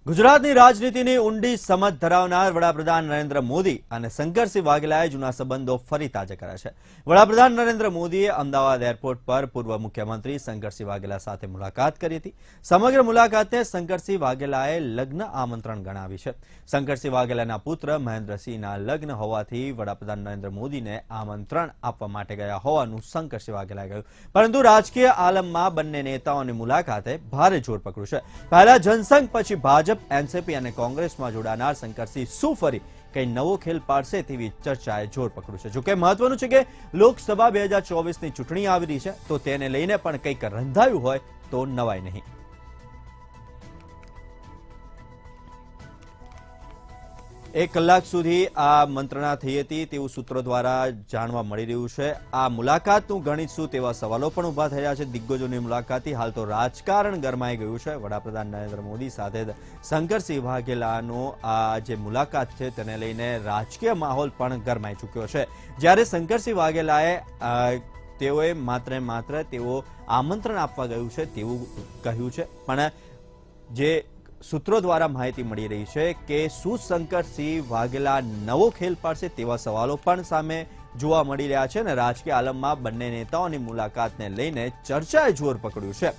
ગુજરાતની રાજનીતિની ઊંડી સમજ ધરાવનાર વડાપ્રધાન નરેન્દ્ર મોદી અને શંકરસિંહ વાઘેલાએ જૂના સંબંધો ફરી તાજા કર્યા છે। વડાપ્રધાન નરેન્દ્ર મોદીએ અમદાવાદ એરપોર્ટ પર પૂર્વ મુખ્યમંત્રી શંકરસિંહ વાઘેલા સાથે મુલાકાત કરી હતી। સમગ્ર મુલાકાતને શંકરસિંહ વાઘેલાએ લગ્ન આમંત્રણ ગણાવી છે। શંકરસિંહ વાઘેલાના પુત્ર મહેન્દ્રસિંહના લગ્ન હોવાથી વડાપ્રધાન નરેન્દ્ર મોદીને આમંત્રણ આપવા માટે ગયા હોવાનું શંકરસિંહ વાઘેલાએ કહ્યું, પરંતુ રાજકીય આલમમાં બંને નેતાઓની મુલાકાતે ભારે જોર પકડ્યું છે। પહેલા જનસંઘ પછી ભાજપ, એનસીપી અને કોંગ્રેસમાં જોડાનાર શંકરસિંહ શું ફરી કઈ નવો ખેલ પાડશે તેવી ચર્ચાએ જોર પકડ્યું છે। જોકે મહત્વનું છે કે લોકસભા 2024ની ચૂંટણી આવી રહી છે, તો તેને લઈને પણ કંઈક રંધાયું હોય તો નવાઈ નહીં। એક કલાક સુધી આ મંત્રણા થઈ હતી તેવું સૂત્રો દ્વારા જાણવા મળી રહ્યું છે। આ મુલાકાતનું ગણિત શું તેવા સવાલો પણ ઉભા થયા છે। દિગ્ગજોની મુલાકાતથી હાલ તો રાજકારણ ગરમાઈ ગયું છે। વડાપ્રધાન નરેન્દ્ર મોદી સાથે શંકરસિંહ વાઘેલાનો આ જે મુલાકાત છે તેને લઈને રાજકીય માહોલ પણ ગરમાઈ ચૂક્યો છે। જ્યારે શંકરસિંહ વાઘેલાએ તેઓએ માત્ર તેઓ આમંત્રણ આપવા ગયું છે તેવું કહ્યું છે, પણ જે સૂત્રો દ્વારા માહિતી મળી રહી છે કે શું શંકરસિંહ વાઘેલા નવો ખેલ પાડશે તેવા સવાલો પણ સામે જોવા મળી રહ્યા છે અને રાજકીય આલમમાં બંને નેતાઓની મુલાકાતને લઈને ચર્ચાએ જોર પકડ્યું છે।